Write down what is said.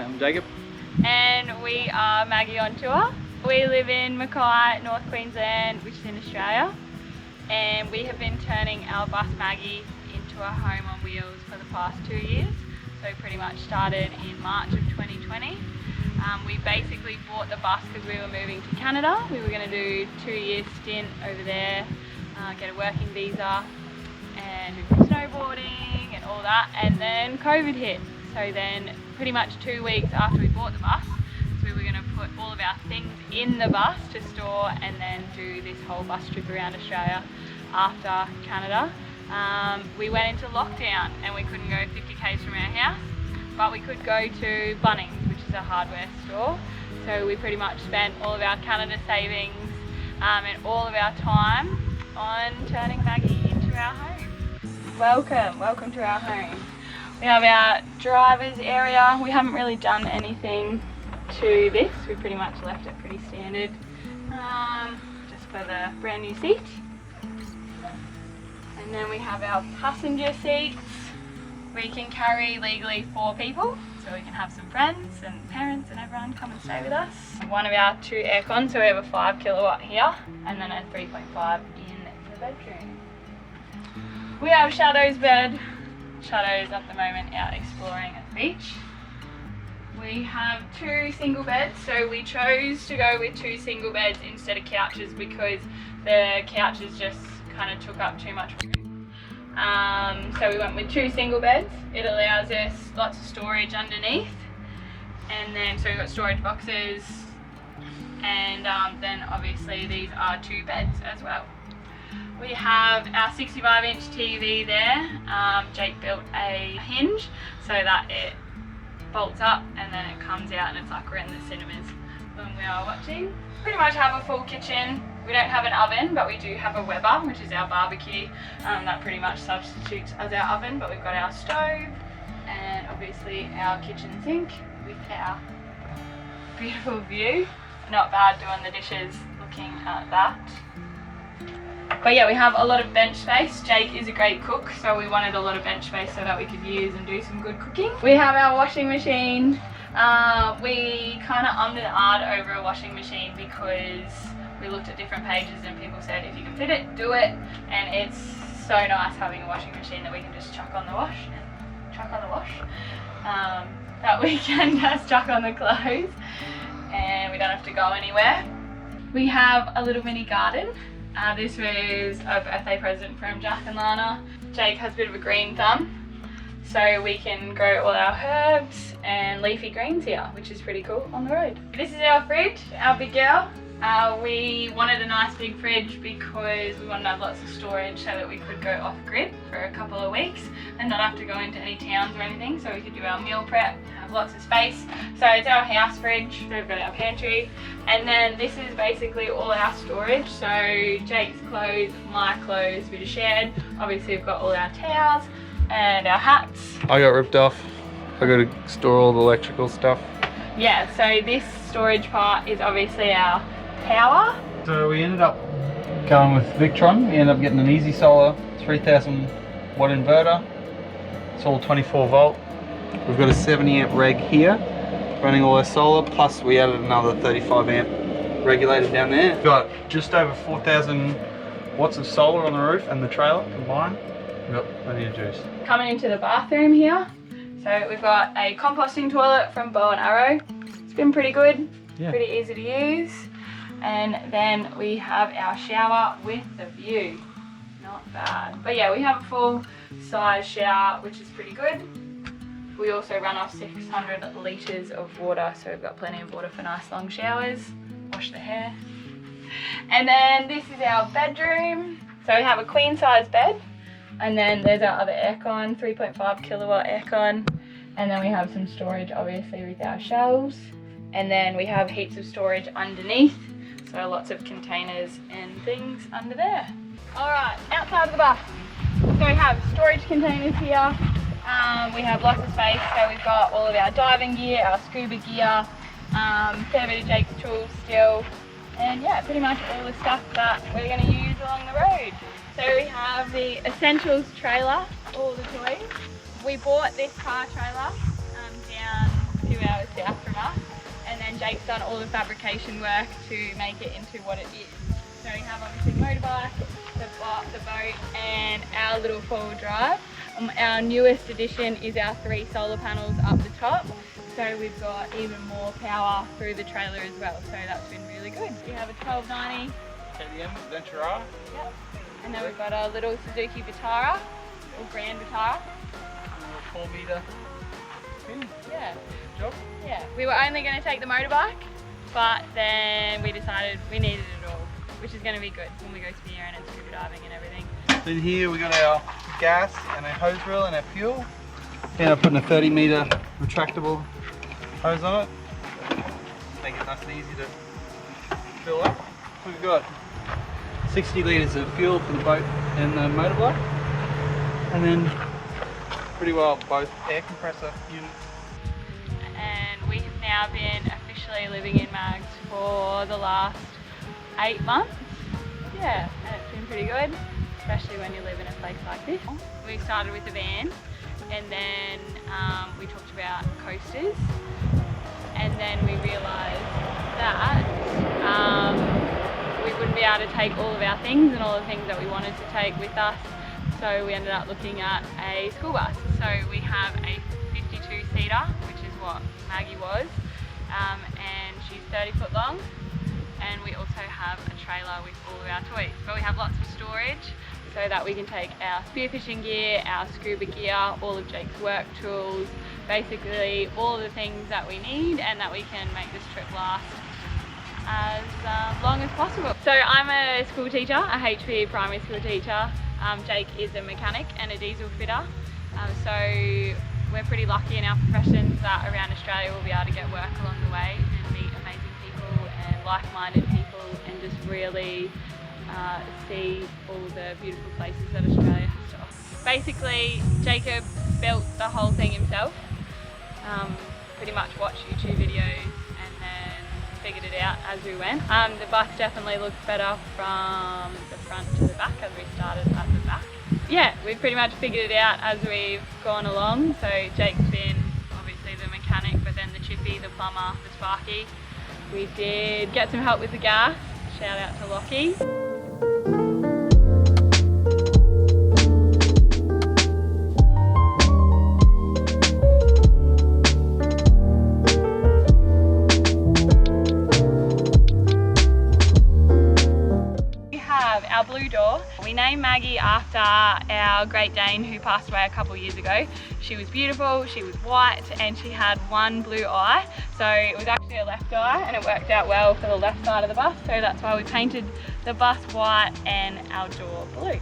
I'm Jacob. And we are Maggie on tour. We live in Mackay, North Queensland, which is in Australia. And we have been turning our bus Maggie into a home on wheels for the past 2 years. So we pretty much started in March of 2020. We basically bought the bus because we were moving to Canada. We were going to do a 2-year stint over there, get a working visa and do some snowboarding and all that, and then COVID hit. So then pretty much 2 weeks after we bought the bus, so we were going to put all of our things in the bus to store and then do this whole bus trip around Australia after Canada. We went into lockdown and we couldn't go 50 k's from our house, but we could go to Bunnings, which is a hardware store. So we pretty much spent all of our Canada savings and all of our time on turning Maggie into our home. Welcome to our home. We have our driver's area. We haven't really done anything to this. We pretty much left it pretty standard, just for the brand new seat. And then we have our passenger seats. We can carry legally 4 people, so we can have some friends and parents and everyone come and stay with us. One of our 2 aircons, so we have a 5 kilowatt here, and then a 3.5 in the bedroom. We have Shadow's bed. Shadow's at the moment out exploring at the beach. We have 2 single beds, so we chose to go with 2 single beds instead of couches because the couches just kind of took up too much room. So we went with 2 single beds. It allows us lots of storage underneath, and then so we've got storage boxes, and then obviously these are 2 beds as well. We have our 65-inch TV there. Jake built a hinge so that it bolts up and then it comes out, and it's like we're in the cinemas when we are watching. Pretty much have a full kitchen. We don't have an oven, but we do have a Weber, which is our barbecue. That pretty much substitutes as our oven, but we've got our stove and obviously our kitchen sink with our beautiful view. Not bad doing the dishes looking at that. But yeah, we have a lot of bench space. Jake is a great cook, so we wanted a lot of bench space so that we could use and do some good cooking. We have our washing machine. We kind of ummed and ahed over a washing machine because we looked at different pages and people said if you can fit it, do it. And it's so nice having a washing machine that we can just chuck on the wash and chuck on the wash. That we can just chuck on the clothes and we don't have to go anywhere. We have a little mini garden. This was a birthday present from Jack and Lana. Jake has a bit of a green thumb, so we can grow all our herbs and leafy greens here, which is pretty cool on the road. This is our fridge, our big girl. We wanted a nice big fridge because we wanted to have lots of storage so that we could go off grid for a couple of weeks and not have to go into any towns or anything, so we could do our meal prep, have lots of space. So it's our house fridge. So we've got our pantry, and then this is basically all our storage. So Jake's clothes, my clothes, bit of shed. Obviously we've got all our towels and our hats. I got ripped off. I got to store all the electrical stuff. Yeah, so this storage part is obviously our power. So we ended up going with Victron. We ended up getting an easy solar 3000 watt inverter. It's all 24 volt. We've got a 70 amp reg here running all our solar, plus we added another 35 amp regulator down there. We've got just over 4000 watts of solar on the roof and the trailer combined. We've got plenty of juice. Coming into the bathroom here, so we've got a composting toilet from Bow and Arrow. It's been pretty good, pretty easy to use. And then we have our shower with the view. Not bad. But yeah, we have a full size shower, which is pretty good. We also run off 600 litres of water, so we've got plenty of water for nice long showers. Wash the hair. And then this is our bedroom. So we have a queen size bed. And then there's our other aircon, 3.5 kilowatt aircon. And then we have some storage obviously with our shelves. And then we have heaps of storage underneath. So lots of containers and things under there. All right, outside of the bus. So we have storage containers here. We have lots of space. So we've got all of our diving gear, our scuba gear, fair bit of Jake's tools still. And yeah, pretty much all the stuff that we're gonna use along the road. So we have the Essentials trailer, all the toys. We bought this car trailer down 2 hours Jake's done all the fabrication work to make it into what it is. So we have obviously the motorbike, the boat and our little four-wheel drive. Our newest addition is our 3 solar panels up the top. So we've got even more power through the trailer as well. So that's been really good. We have a 1290 KTM Adventure R. Yep. And then we've got a little Suzuki Vitara, or Grand Vitara. A little 4-meter spin. Yeah. Job. Yeah. We were only going to take the motorbike, but then we decided we needed it all, which is going to be good when we go spearing and scuba diving and everything. In here we got our gas and our hose reel and our fuel. And I'm putting a 30-meter retractable hose on it. Make it nice and easy to fill up. We've got 60 litres of fuel for the boat and the motorbike. And then pretty well both air compressor units. And we have now been officially living in Mags for the last 8 months. Yeah, and it's been pretty good, especially when you live in a place like this. We started with the van, and then we talked about coasters, and then we realised that we wouldn't be able to take all of our things and all the things that we wanted to take with us, so we ended up looking at a school bus. So we have a 52-seater, which is what Maggie was, and she's 30 foot long, and we also have a trailer with all of our toys. But we have lots of storage so that we can take our spearfishing gear, our scuba gear, all of Jake's work tools, basically all of the things that we need, and that we can make this trip last as long as possible. So I'm a school teacher, a HPE primary school teacher. Jake is a mechanic and a diesel fitter. So we're pretty lucky in our professions that around Australia we'll be able to get work along the way and meet amazing people and like-minded people, and just really see all the beautiful places that Australia has to offer. Basically, Jacob built the whole thing himself. Pretty much watched YouTube videos and then figured it out as we went. The bus definitely looks better from the front to the back, as we started at the back. Yeah, we've pretty much figured it out as we've gone along. So Jake's been obviously the mechanic, but then the chippy, the plumber, the sparky. We did get some help with the gas. Shout out to Lockie. Our blue door. We named Maggie after our Great Dane who passed away a couple years ago. She was beautiful, she was white, and she had one blue eye. So it was actually a left eye, and it worked out well for the left side of the bus. So that's why we painted the bus white and our door blue.